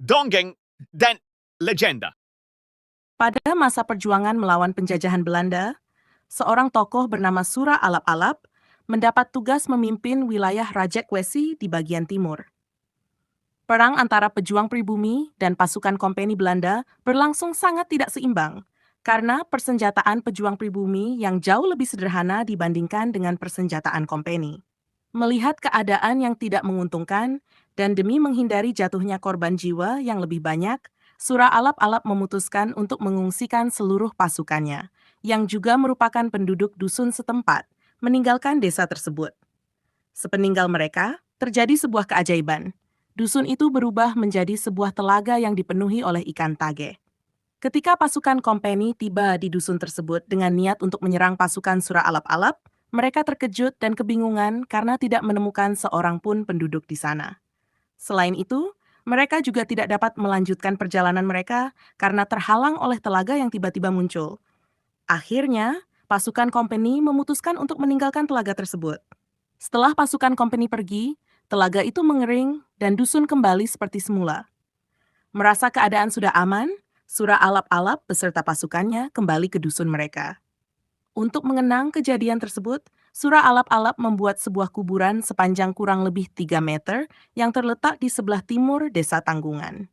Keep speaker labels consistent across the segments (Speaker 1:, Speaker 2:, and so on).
Speaker 1: dongeng, dan legenda.
Speaker 2: Pada masa perjuangan melawan penjajahan Belanda, seorang tokoh bernama Sura Alap-Alap mendapat tugas memimpin wilayah Rajegwesi di bagian timur. Perang antara pejuang pribumi dan pasukan kompeni Belanda berlangsung sangat tidak seimbang karena persenjataan pejuang pribumi yang jauh lebih sederhana dibandingkan dengan persenjataan kompeni. Melihat keadaan yang tidak menguntungkan dan demi menghindari jatuhnya korban jiwa yang lebih banyak, Sura Alap-Alap memutuskan untuk mengungsikan seluruh pasukannya, yang juga merupakan penduduk dusun setempat, meninggalkan desa tersebut. Sepeninggal mereka, terjadi sebuah keajaiban. Dusun itu berubah menjadi sebuah telaga yang dipenuhi oleh ikan tage. Ketika pasukan kompeni tiba di dusun tersebut dengan niat untuk menyerang pasukan Sura Alap-Alap, mereka terkejut dan kebingungan karena tidak menemukan seorang pun penduduk di sana. Selain itu, mereka juga tidak dapat melanjutkan perjalanan mereka karena terhalang oleh telaga yang tiba-tiba muncul. Akhirnya, pasukan kompeni memutuskan untuk meninggalkan telaga tersebut. Setelah pasukan kompeni pergi, telaga itu mengering dan dusun kembali seperti semula. Merasa keadaan sudah aman, Sura Alap-Alap beserta pasukannya kembali ke dusun mereka. Untuk mengenang kejadian tersebut, Sura Alap-Alap membuat sebuah kuburan sepanjang kurang lebih 3 meter yang terletak di sebelah timur desa Tanggungan.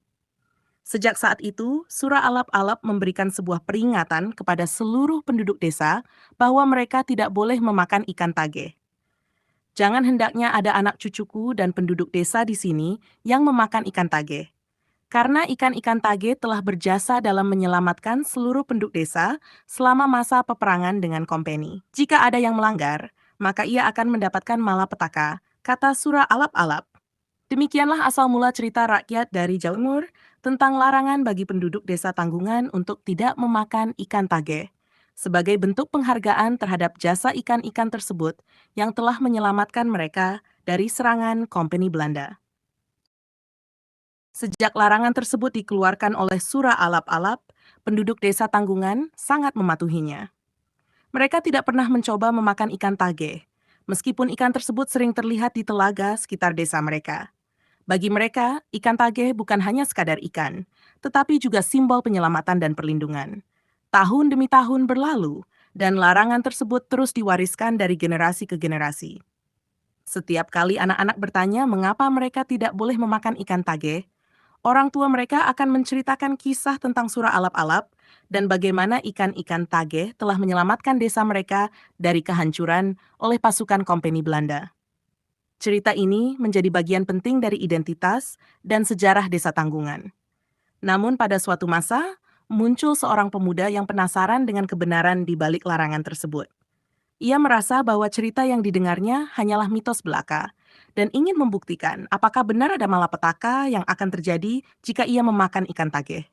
Speaker 2: Sejak saat itu, Sura Alap-Alap memberikan sebuah peringatan kepada seluruh penduduk desa bahwa mereka tidak boleh memakan ikan tage. Jangan hendaknya ada anak cucuku dan penduduk desa di sini yang memakan ikan tage. Karena ikan-ikan tage telah berjasa dalam menyelamatkan seluruh penduduk desa selama masa peperangan dengan kompeni. Jika ada yang melanggar, maka ia akan mendapatkan malapetaka, kata Sura Alap-Alap. Demikianlah asal mula cerita rakyat dari Jawa Timur tentang larangan bagi penduduk desa Tanggungan untuk tidak memakan ikan tage, sebagai bentuk penghargaan terhadap jasa ikan-ikan tersebut yang telah menyelamatkan mereka dari serangan kompeni Belanda. Sejak larangan tersebut dikeluarkan oleh Sura Alap-Alap, penduduk desa Tanggungan sangat mematuhinya. Mereka tidak pernah mencoba memakan ikan tage, meskipun ikan tersebut sering terlihat di telaga sekitar desa mereka. Bagi mereka, ikan tage bukan hanya sekadar ikan, tetapi juga simbol penyelamatan dan perlindungan. Tahun demi tahun berlalu, dan larangan tersebut terus diwariskan dari generasi ke generasi. Setiap kali anak-anak bertanya mengapa mereka tidak boleh memakan ikan tage, orang tua mereka akan menceritakan kisah tentang Sura Alap-Alap dan bagaimana ikan-ikan tage telah menyelamatkan desa mereka dari kehancuran oleh pasukan kompeni Belanda. Cerita ini menjadi bagian penting dari identitas dan sejarah desa Tanggungan. Namun pada suatu masa, muncul seorang pemuda yang penasaran dengan kebenaran di balik larangan tersebut. Ia merasa bahwa cerita yang didengarnya hanyalah mitos belaka dan ingin membuktikan apakah benar ada malapetaka yang akan terjadi jika ia memakan ikan tage.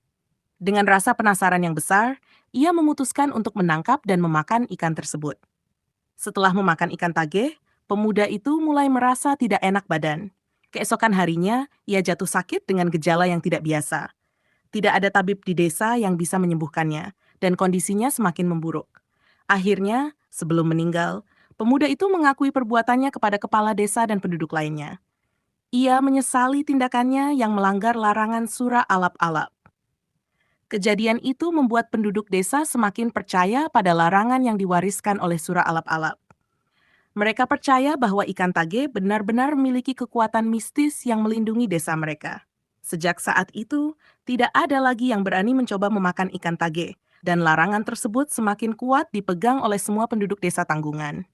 Speaker 2: Dengan rasa penasaran yang besar, ia memutuskan untuk menangkap dan memakan ikan tersebut. Setelah memakan ikan tage, pemuda itu mulai merasa tidak enak badan. Keesokan harinya, ia jatuh sakit dengan gejala yang tidak biasa. Tidak ada tabib di desa yang bisa menyembuhkannya, dan kondisinya semakin memburuk. Akhirnya, sebelum meninggal, pemuda itu mengakui perbuatannya kepada kepala desa dan penduduk lainnya. Ia menyesali tindakannya yang melanggar larangan Sura Alap-Alap. Kejadian itu membuat penduduk desa semakin percaya pada larangan yang diwariskan oleh Sura Alap-Alap. Mereka percaya bahwa ikan tage benar-benar memiliki kekuatan mistis yang melindungi desa mereka. Sejak saat itu, tidak ada lagi yang berani mencoba memakan ikan tage, dan larangan tersebut semakin kuat dipegang oleh semua penduduk desa Tanggungan.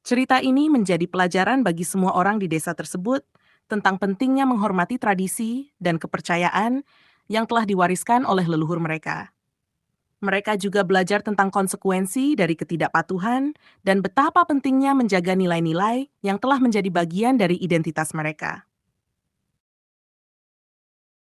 Speaker 2: Cerita ini menjadi pelajaran bagi semua orang di desa tersebut tentang pentingnya menghormati tradisi dan kepercayaan yang telah diwariskan oleh leluhur mereka. Mereka juga belajar tentang konsekuensi dari ketidakpatuhan dan betapa pentingnya menjaga nilai-nilai yang telah menjadi bagian dari identitas mereka.